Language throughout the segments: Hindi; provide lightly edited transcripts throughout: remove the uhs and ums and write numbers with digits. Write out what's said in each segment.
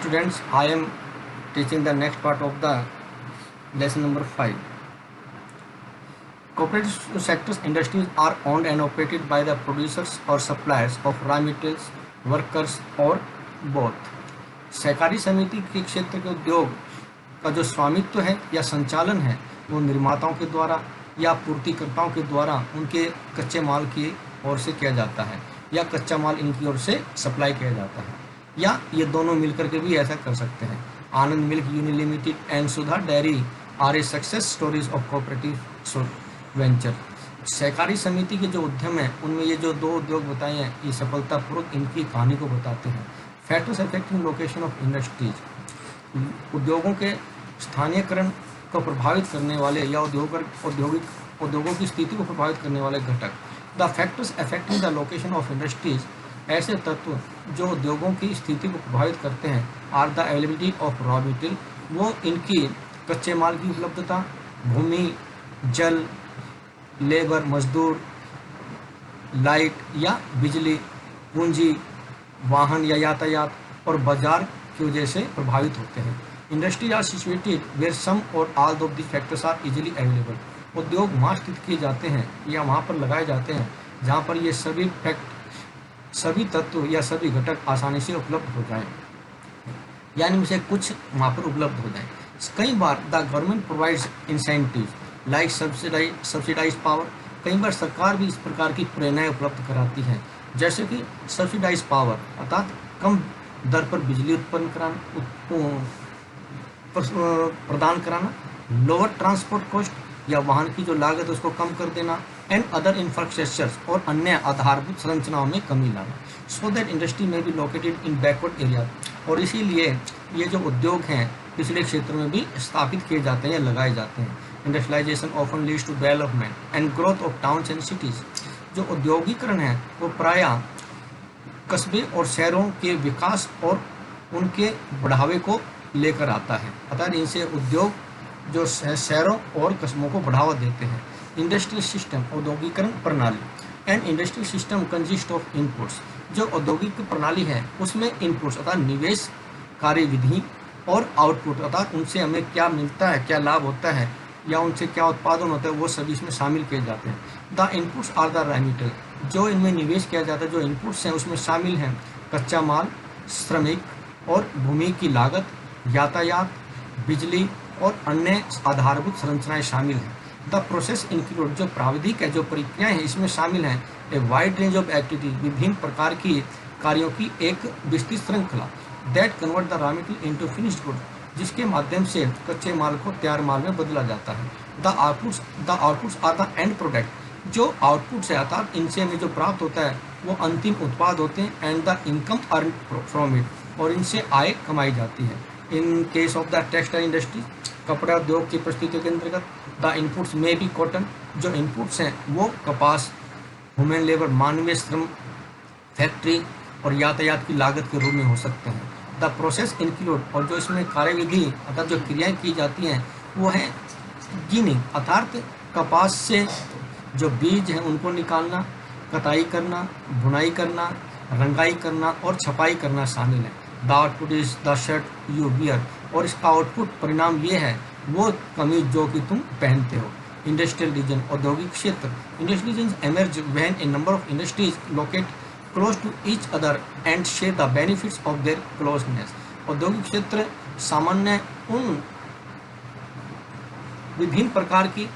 students, I am teaching the next part of the lesson number 5. Cooperative sectors industries are owned and operated by the producers or suppliers of raw materials, workers or both. सहकारी समिति के क्षेत्र के उद्योग का जो स्वामित्व है या संचालन है वो निर्माताओं के द्वारा या पूर्तिकर्ताओं के द्वारा उनके कच्चे माल की ओर से किया जाता है या कच्चा माल इनकी ओर से सप्लाई किया जाता है या ये दोनों मिलकर के भी ऐसा कर सकते हैं। Anand milk unit limited and Sudha dairy are a success stories of cooperative venture. सहकारी समिति के जो उद्यम है उनमें ये जो दो उद्योग बताए हैं ये सफलतापूर्वक इनकी कहानी को बताते हैं। Factors affecting location of industries, उद्योगों के स्थानीयकरण को प्रभावित करने वाले या उद्योगों की स्थिति को प्रभावित करने वाले घटक। The factors affecting the location of industries, ऐसे तत्व जो उद्योगों की स्थिति को प्रभावित करते हैं are the availability of raw material, वो इनकी कच्चे माल की उपलब्धता, भूमि, जल, लेबर, मजदूर, लाइट या बिजली, पूंजी, वाहन या यातायात और बाजार की वजह से प्रभावित होते हैं। Industry are situated where some और all of the factors are easily available, उद्योग वहाँ स्थित किए जाते हैं या वहाँ पर लगाए जाते हैं जहाँ पर ये सभी तत्व या सभी घटक आसानी से उपलब्ध हो जाएं, यानी उनसे कुछ वहाँ पर उपलब्ध हो जाएं। कई बार the government provides incentive like subsidise power, कई बार सरकार भी इस प्रकार की प्रेरणाएं उपलब्ध कराती है जैसे कि सब्सिडाइज पावर अर्थात कम दर पर बिजली उत्पन्न कराना प्रदान कराना, लोअर ट्रांसपोर्ट कॉस्ट या वाहन की जो लागत है उसको कम कर देना, एंड अदर इंफ्रास्ट्रक्चर्स और अन्य आधारभूत संरचनाओं में कमी लाना, सो दैट इंडस्ट्री में भी लोकेटेड इन बैकवर्ड एरिया। और इसीलिए ये जो उद्योग हैं पिछले क्षेत्रों में भी स्थापित किए जाते हैं या लगाए जाते हैं। Industrialisation often leads to development and growth of towns and cities, जो औद्योगिकरण है वो प्रायः कस्बे और शहरों के विकास और उनके बढ़ावे को लेकर आता है, अर्थात इनसे उद्योग जो शहरों और कस्बों को बढ़ावा देते हैं। इंडस्ट्रियल सिस्टम, औद्योगिकरण प्रणाली, and industrial system consist of inputs, जो औद्योगिक प्रणाली है उसमें इनपुट्स अर्थात निवेश, कार्यविधि और आउटपुट अर्थात उनसे हमें क्या मिलता है, क्या लाभ होता है या उनसे क्या उत्पादन होता है, वो सभी इसमें शामिल किए जाते हैं। The inputs are the raw material, जो इनमें निवेश किया जाता है, जो इनपुट्स हैं उसमें शामिल हैं कच्चा माल, श्रमिक और भूमि की लागत, यातायात, बिजली और अन्य आधारभूत संरचनाएं शामिल हैं। द प्रोसेस इंक्लूड, जो प्राविधिक है, जो प्रक्रियाएं हैं इसमें शामिल हैं a wide range of activity, विभिन्न प्रकार की कार्यों की एक विस्तृत श्रृंखला, that convert the raw material into finished good, जिसके माध्यम से कच्चे माल को तैयार माल में बदला जाता है। The outputs are the end product, जो आउटपुट्स है अर्थात इनसे हमें जो प्राप्त होता है वो अंतिम उत्पाद होते हैं, and the income earn from it, और इनसे आय कमाई जाती है। In case of the textile industry, कपड़ा उद्योग की परिस्थितियों के अंतर्गत द इनपुट्स में भी कॉटन, जो इनपुट्स हैं वो कपास, ह्यूमन लेबर, मानवीय श्रम, फैक्ट्री और यातायात की लागत के रूप में हो सकते हैं। द प्रोसेस इंक्लूड, और जो इसमें कार्यविधि अर्थात जो क्रियाएं की जाती हैं वो है गिनिंग अर्थात कपास से जो बीज हैं उनको निकालना, कटाई करना, बुनाई करना, रंगाई करना और छपाई करना शामिल है। The output is the shirt you wear, और इसका आउटपुट परिणाम ये है वो कमीज जो कि तुम पहनते हो। इंडस्ट्रियल रीजन, औद्योगिक क्षेत्र, industrial region emerge when a number of industries locate close to each other and share the benefits of their closeness. औद्योगिक क्षेत्र सामान्य उन विभिन्न प्रकार की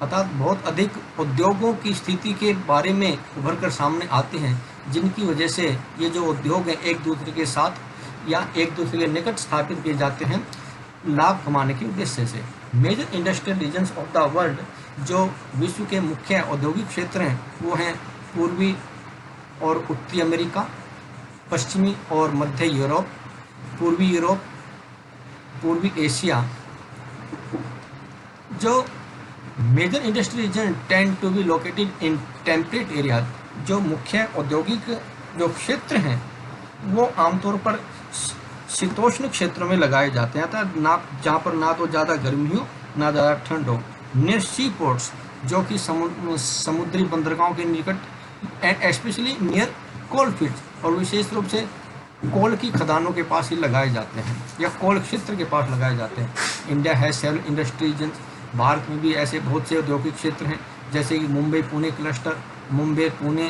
अर्थात बहुत अधिक उद्योगों की स्थिति के बारे में उभर कर सामने आते हैं जिनकी वजह से ये जो उद्योग हैं एक दूसरे के साथ या एक दूसरे के निकट स्थापित किए जाते हैं लाभ कमाने के उद्देश्य से। Major industrial regions of the world, जो विश्व के मुख्य औद्योगिक क्षेत्र हैं वो हैं पूर्वी और उत्तरी अमेरिका, पश्चिमी और मध्य यूरोप, पूर्वी यूरोप, पूर्वी एशिया। जो major industrial region tend to be located in temperate area, जो मुख्य औद्योगिक जो क्षेत्र हैं वो आमतौर पर शीतोष्ण क्षेत्रों में लगाए जाते हैं, अर्थात ना जहाँ पर ना तो ज़्यादा गर्मी हो ना ज़्यादा ठंड हो। नियर सी पोर्ट्स, जो कि समुद्री बंदरगाहों के निकट, and specially near coal fields, और विशेष रूप से कोल की खदानों के पास ही लगाए जाते हैं या कोल क्षेत्र के पास लगाए जाते हैं। India has several industries. Bharat में भी ऐसे बहुत से औद्योगिक क्षेत्र हैं, जैसे कि मुंबई पुणे क्लस्टर, मुंबई पुणे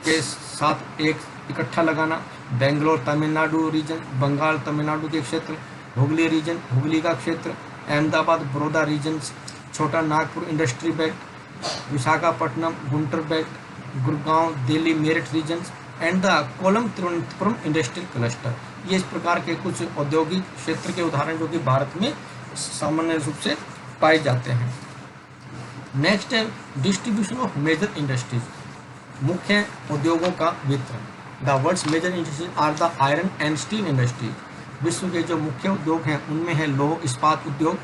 के साथ एक इकट्ठा लगाना, बेंगलोर तमिलनाडु रीजन, बंगाल तमिलनाडु के क्षेत्र, हुगली रीजन, हुगली का क्षेत्र, Ahmedabad Baroda regions, Chota Nagpur industry belt, Visakhapatnam Guntur belt, Gurgaon Delhi Meerut regions and the Kollam Thiruvananthapuram industrial cluster. ये इस प्रकार के कुछ औद्योगिक क्षेत्र के उदाहरण जो कि भारत में सामान्य रूप से पाए जाते हैं। नेक्स्ट है डिस्ट्रीब्यूशन ऑफ मेजर इंडस्ट्रीज, मुख्य उद्योगों का वितरण। The world's major industries are the iron and steel industries. विश्व के जो मुख्य उद्योग हैं उनमें है लौह इस्पात उद्योग,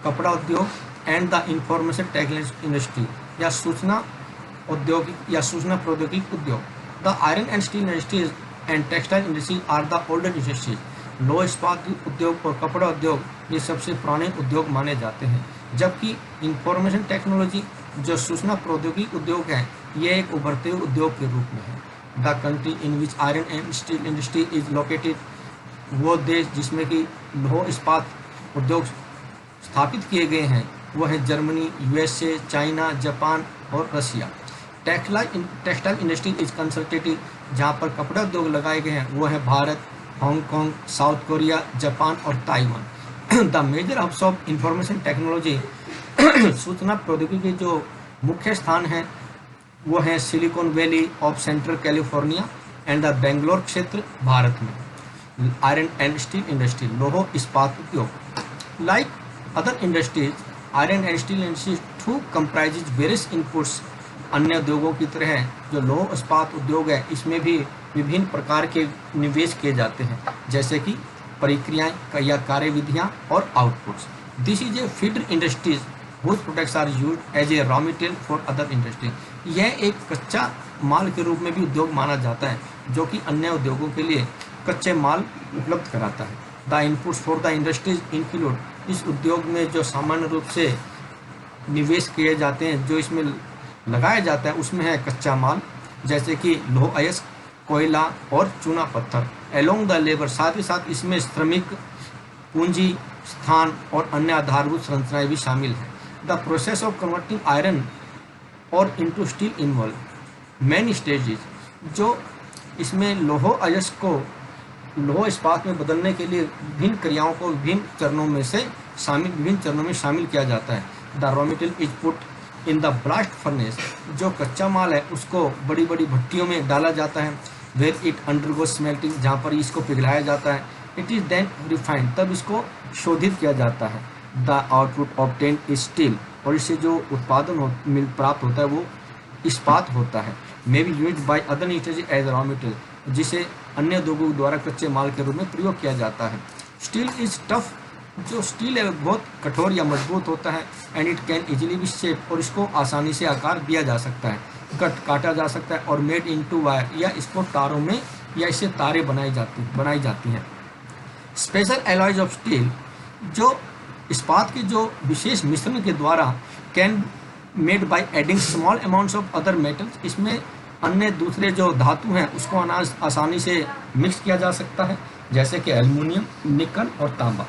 कपड़ा उद्योग and the information technology industry या सूचना औद्योगिक या सूचना प्रौद्योगिकी उद्योग। The iron and steel industries and textile industries are the older industries. लौह इस्पात उद्योग और कपड़ा उद्योग ये सबसे पुराने उद्योग माने जाते हैं, जबकि इंफॉर्मेशन टेक्नोलॉजी जो सूचना प्रौद्योगिकी उद्योग है ये एक उभरते हुए उद्योग के रूप में है। The country in which iron and steel industry is located, वो देश जिसमें कि लौह इस्पात उद्योग स्थापित किए गए हैं वो है जर्मनी, यूएसए, चाइना, जापान और Russia. Textile industry is consultative, जहाँ पर कपड़ा उद्योग लगाए गए हैं वो है Bharat, Hong Kong, South Korea, Japan और Taiwan. The major hubs of information technology, सूचना प्रौद्योगिकी के जो मुख्य स्थान हैं वो है Silicon Valley of central California and the Bangalore क्षेत्र भारत में। आयरन एंड स्टील इंडस्ट्री, लौह इस्पात उद्योग। Like other industries, iron and steel industry too comprises various inputs. अन्य उद्योगों की तरह जो लौह इस्पात उद्योग है इसमें भी विभिन्न प्रकार के निवेश किए जाते हैं, जैसे कि प्रक्रियाएं या कार्यविधियां और outputs. This is a feeder industries whose products are used as a raw material for other industry. यह एक कच्चा माल के रूप में भी उद्योग माना जाता है जो कि अन्य उद्योगों के लिए कच्चे माल उपलब्ध कराता है। The inputs for the industries include, इस उद्योग में जो सामान्य रूप से निवेश किए जाते हैं जो इसमें लगाया जाता है उसमें है कच्चा माल, जैसे कि लौह अयस्क, कोयला और चूना पत्थर। एलोंग द लेबर, साथ ही साथ इसमें श्रमिक, पूंजी, स्थान और अन्य आधारभूत संरचनाएं भी शामिल हैं। The process of converting iron ore into steel involve many stages, जो इसमें लौह अयस्क को लौह इस्पात में बदलने के लिए विभिन्न क्रियाओं को विभिन्न चरणों में शामिल किया जाता है। The raw material is put in the blast furnace, जो कच्चा माल है उसको बड़ी बड़ी भट्टियों में डाला जाता है। वेयर इट अंडरगो स्मेल्टिंग, जहाँ पर इसको पिघलाया जाता है। इट इज़ देन रिफाइंड, तब इसको शोधित किया जाता है। The output obtain is steel, और इससे जो उत्पादन प्राप्त होता है वो इस्पात होता है। May be used by other industries as raw material, जिसे अन्य उद्योगों द्वारा कच्चे माल के रूप में प्रयोग किया जाता है। स्टील इज टफ, जो स्टील है बहुत कठोर या मजबूत होता है। And it can easily B shape, और इसको आसानी से आकार दिया जा सकता है, काटा जा सकता है। और मेड इनटू वायर, या इसको तारों में या इससे तारें बनाई जाती हैं। स्पेशल एलॉयज ऑफ स्टील, जो इस्पात के जो विशेष मिश्रण के द्वारा can made by adding small amounts of other metals, इसमें अन्य दूसरे जो धातु हैं उसको आसानी से मिक्स किया जा सकता है, जैसे कि एल्युमिनियम, निकल और तांबा।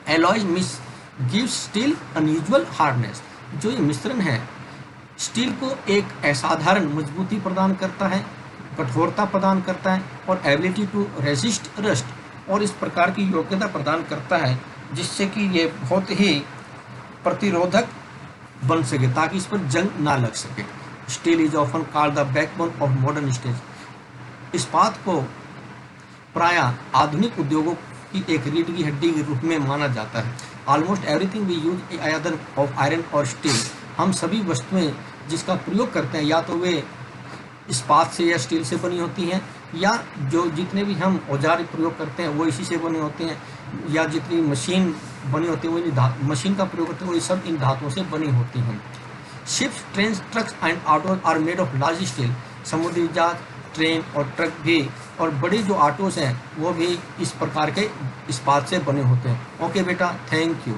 Alloys mix gives steel unusual hardness, जो ये मिश्रण है स्टील को एक असाधारण मजबूती प्रदान करता है, कठोरता प्रदान करता है और एबिलिटी टू रेजिस्ट रस्ट, और इस प्रकार की योग्यता प्रदान करता है जिससे कि ये बहुत ही प्रतिरोधक बन सके ताकि इस पर जंग ना लग सके। Steel is often called the backbone of modern steel, इस्पात को प्रायः आधुनिक उद्योगों की एक रीढ़ की हड्डी के रूप में माना जाता है। Almost everything we use either of iron और स्टील, हम सभी वस्तुएं जिसका प्रयोग करते हैं या तो वे इस्पात से या स्टील से बनी होती हैं, या जो जितने भी हम औजार प्रयोग करते हैं वो इसी से बने होते हैं, या जितनी मशीन बनी होती है वो मशीन का प्रयोग करते हैं वो सब इन धातुओं से बनी होती हैं। Ships, train, trucks and autos are made of large steel, समुद्री जहाज, ट्रेन और ट्रक भी और बड़े जो ऑटोज हैं वो भी इस प्रकार के इस्पात से बने होते हैं। ओके बेटा, थैंक यू।